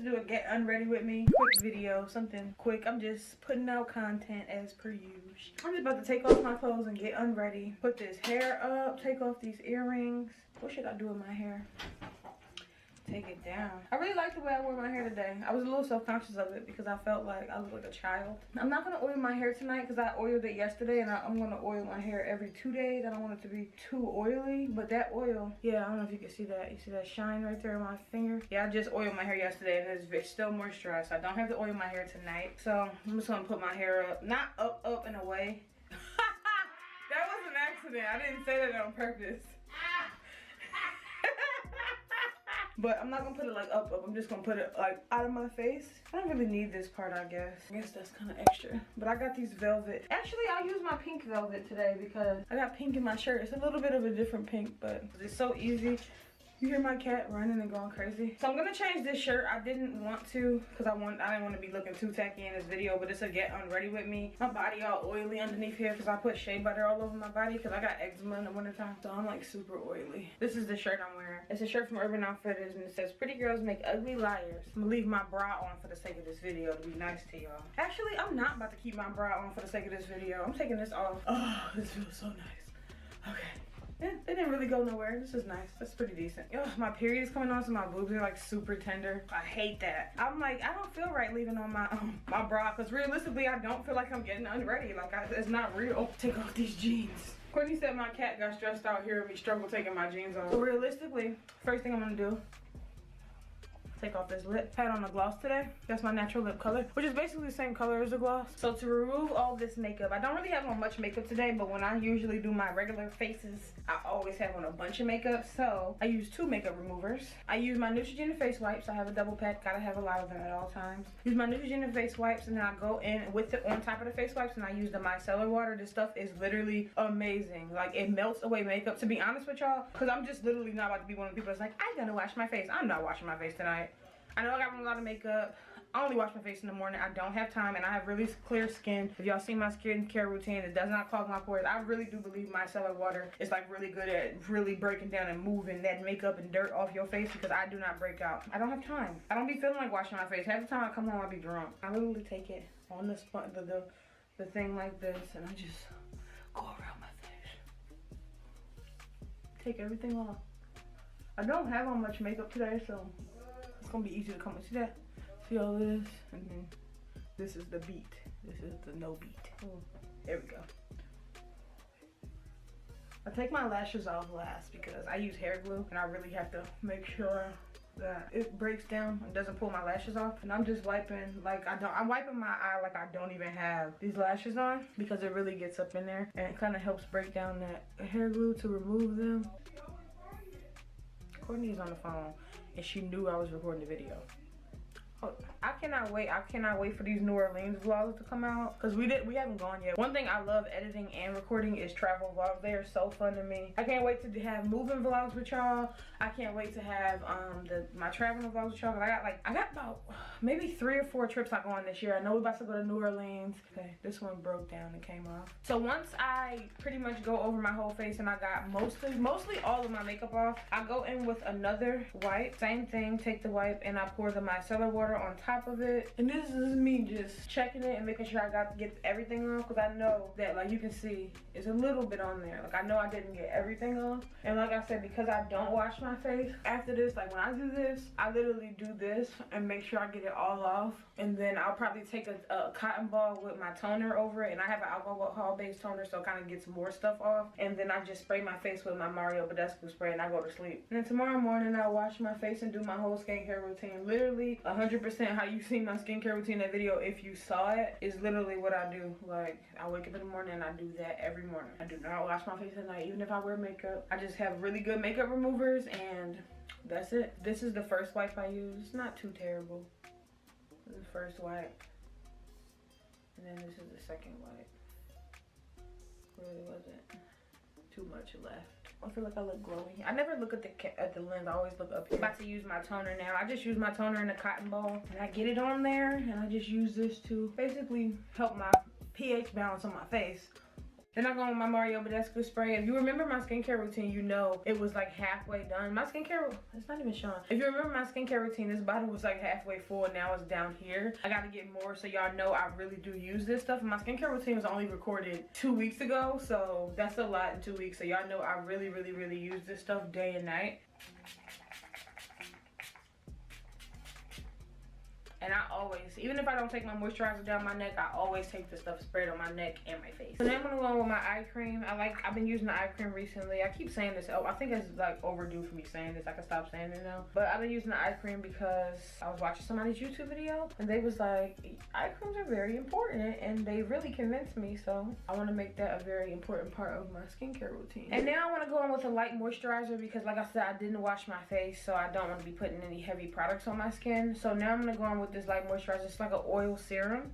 to do a get unready with me quick video, something quick. I'm just putting out content as per usual. I'm just about to take off my clothes and get unready. Put this hair up, take off these earrings. What should I do with my hair? Take it down. I really like the way I wore my hair today. I was a little self-conscious of it because I felt like I looked like a child. I'm not gonna oil my hair tonight because I oiled it yesterday, and I'm gonna oil my hair every 2 days. I don't want it to be too oily, but that oil, yeah, I don't know if you can see that. You see that shine right there on my finger? Yeah, I just oiled my hair yesterday and it's still moisturized, so I don't have to oil my hair tonight. So I'm just gonna put my hair up, not up and away. That was an accident. I didn't say that on purpose. But I'm not gonna put it like up. I'm just gonna put it like out of my face. I don't really need this part, I guess. I guess that's kind of extra. But I got these velvet. Actually, I'll use my pink velvet today because I got pink in my shirt. It's a little bit of a different pink, but it's so easy. You hear my cat running and going crazy. So I'm gonna change this shirt. I didn't want to because I didn't want to be looking too tacky in this video, but it's a get unready with me. My body all oily underneath here because I put shea butter all over my body because I got eczema in the wintertime. So I'm like super oily. This is the shirt I'm wearing. It's a shirt from Urban Outfitters and it says, "Pretty girls make ugly liars." I'm gonna leave my bra on for the sake of this video to be nice to y'all. Actually, I'm not about to keep my bra on for the sake of this video. I'm taking this off. Oh, this feels so nice. Okay. It didn't really go nowhere. This is nice. That's pretty decent. Ugh, my period is coming on, so my boobs are like super tender. I hate that. I'm like, I don't feel right leaving on my bra because realistically, I don't feel like I'm getting unready. Like, it's not real. Take off these jeans. Courtney said my cat got stressed out hearing me struggle taking my jeans off. So realistically, first thing I'm gonna do, take off this lip. Had on a gloss today. That's my natural lip color, which is basically the same color as the gloss. So to remove all this makeup, I don't really have on much makeup today, but when I usually do my regular faces, I always have on a bunch of makeup. So I use 2 makeup removers. I use my Neutrogena face wipes. I have a double pack. Gotta have a lot of them at all times. Use my Neutrogena face wipes, and then I go in with it on top of the face wipes, and I use the Micellar Water. This stuff is literally amazing. Like, it melts away makeup, to be honest with y'all, because I'm just literally not about to be one of the people that's like, I'm gonna wash my face. I'm not washing my face tonight. I know I got a lot of makeup. I only wash my face in the morning. I don't have time, and I have really clear skin. If y'all see my skincare routine, it does not clog my pores. I really do believe Micellar Water is like really good at really breaking down and moving that makeup and dirt off your face because I do not break out. I don't have time. I don't be feeling like washing my face. Half the time I come home, I be drunk. I literally take it on the thing like this, and I just go around my face. Take everything off. I don't have on much makeup today, so it's gonna be easy to come and see that. See all this, and then this is the beat. This is the no beat. There we go. I take my lashes off last because I use hair glue, and I really have to make sure that it breaks down and doesn't pull my lashes off. And I'm just wiping like I'm wiping my eye like I don't even have these lashes on because it really gets up in there and it kind of helps break down that hair glue to remove them. Courtney's on the phone and she knew I was recording the video. Oh, I cannot wait for these New Orleans vlogs to come out because we haven't gone yet. One thing I love editing and recording is travel vlogs. They are so fun to me. I can't wait to have moving vlogs with y'all. I can't wait to have my traveling vlogs with y'all. I got about maybe 3 or 4 trips I go on this year. I know we're about to go to New Orleans. Okay, this one broke down and came off. So once I pretty much go over my whole face and I got mostly all of my makeup off, I go in with another wipe. Same thing, take the wipe and I pour the Micellar Water on top of it, and this is me just checking it and making sure I get everything off because I know that, like you can see, it's a little bit on there. Like I know I didn't get everything off, and like I said, because I don't wash my face after this, like when I do this, I literally do this and make sure I get it all off, and then I'll probably take a cotton ball with my toner over it, and I have an alcohol based toner so it kind of gets more stuff off, and then I just spray my face with my Mario Badescu spray and I go to sleep. And then tomorrow morning I wash my face and do my whole skincare routine. Literally 100% how you see my skincare routine in that video, if you saw it, is literally what I do. Like I wake up in the morning and I do that every morning. I do not wash my face at night even if I wear makeup. I just have really good makeup removers and that's it. This is the first wipe I use. It's not too terrible. This is the first wipe. And then this is the second wipe. Really wasn't too much left. I feel like I look glowy. I never look at the lens. I always look up here. I'm about to use my toner now. I just use my toner in a cotton ball and I get it on there and I just use this to basically help my pH balance on my face Then I go with my Mario Badescu spray. If you remember my skincare routine, you know it was like halfway done. My skincare, it's not even showing. If you remember my skincare routine, this bottle was like halfway full, and now it's down here. I gotta get more so y'all know I really do use this stuff. My skincare routine was only recorded 2 weeks ago, so that's a lot in 2 weeks. So y'all know I really use this stuff day and night. And I always, even if I don't take my moisturizer down my neck, I always take the stuff sprayed on my neck and my face. So then I'm gonna go on with my eye cream. I've been using the eye cream recently. I keep saying this. Oh, I think it's like overdue for me saying this. I can stop saying it now. But I've been using the eye cream because I was watching somebody's YouTube video and they was like, eye creams are very important, and they really convinced me. So I want to make that a very important part of my skincare routine. And now I want to go on with a light moisturizer because, like I said, I didn't wash my face, so I don't want to be putting any heavy products on my skin. So now I'm gonna go on with this light moisturizer. It's like an oil serum.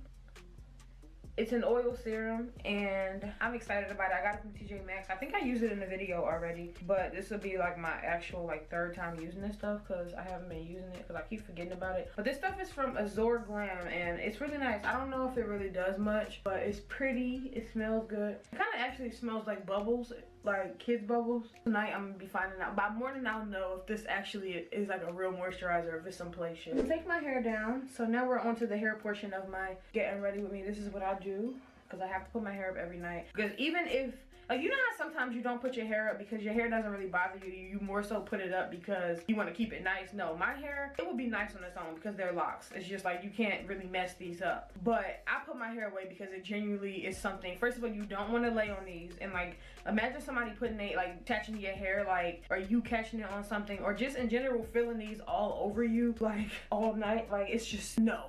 It's an oil serum, and I'm excited about it. I got it from TJ Maxx. I think I used it in the video already, but this will be like my actual like 3rd time using this stuff because I haven't been using it because I keep forgetting about it. But this stuff is from Glam, and it's really nice. I don't know if it really does much, but it's pretty. It smells good. It kind of actually smells like bubbles, like kids bubbles. Tonight I'm gonna be finding out. By morning I'll know if this actually is like a real moisturizer, if it's some play shit. I'm take my hair down. So now we're on to the hair portion of my getting ready with me. This is what I do because I have to put my hair up every night. Because even if, like, you know how sometimes you don't put your hair up because your hair doesn't really bother you. You more so put it up because you want to keep it nice. No, my hair, it will be nice on its own because they're locks. It's just like you can't really mess these up. But I put my hair away because it genuinely is something. First of all, you don't want to lay on these. And like, imagine somebody putting it, like touching your hair, like, or you catching it on something, or just in general feeling these all over you, like all night. Like, it's just no.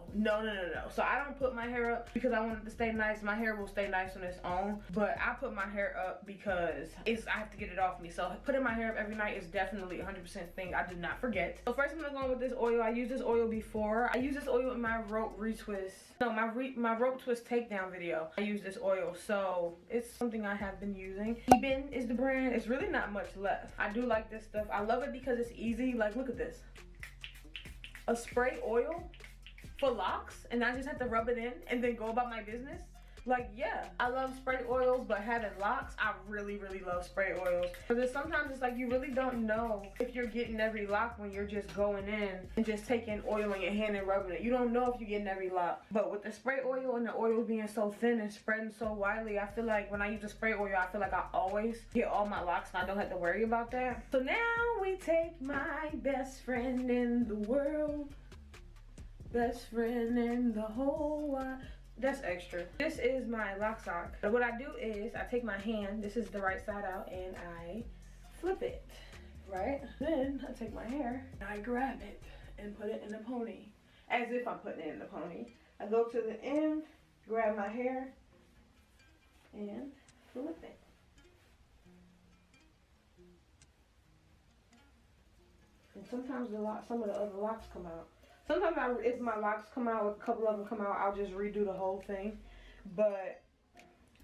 So I don't put my hair up because I want it to stay nice. My hair will stay nice on its own. But I put my hair up because I have to get it off me. So putting my hair up every night is definitely 100% thing I do not forget. So first I'm gonna go on with this oil. I used this oil before. I used this oil in my rope retwist. No, my rope twist takedown video. I used this oil, so it's something I have been using. Eben is the brand. It's really not much left. I do like this stuff. I love it because it's easy. Like, look at this. A spray oil for locks, and I just have to rub it in and then go about my business. Like, yeah, I love spray oils, but having locks, I really love spray oils. Because sometimes it's like you really don't know if you're getting every lock when you're just going in and just taking oil in your hand and rubbing it. You don't know if you're getting every lock. But with the spray oil and the oil being so thin and spreading so widely, I feel like when I use the spray oil, I feel like I always get all my locks and I don't have to worry about that. So now we take my best friend in the world. Best friend in the whole wide. That's extra. This is my lock sock. And what I do is I take my hand, this is the right side out, and I flip it, right? Then I take my hair and I grab it and put it in a pony. As if I'm putting it in the pony. I go to the end, grab my hair, and flip it. And sometimes some of the other locks come out. Sometimes if my locks come out, a couple of them come out, I'll just redo the whole thing. But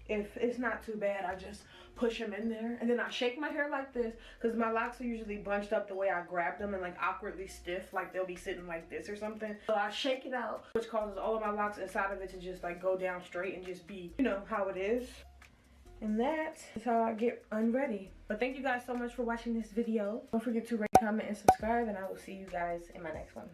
if it's not too bad, I just push them in there. And then I shake my hair like this because my locks are usually bunched up the way I grab them and like awkwardly stiff. Like they'll be sitting like this or something. So I shake it out, which causes all of my locks inside of it to just like go down straight and just be, you know, how it is. And that is how I get unready. But thank you guys so much for watching this video. Don't forget to rate, comment, and subscribe. And I will see you guys in my next one.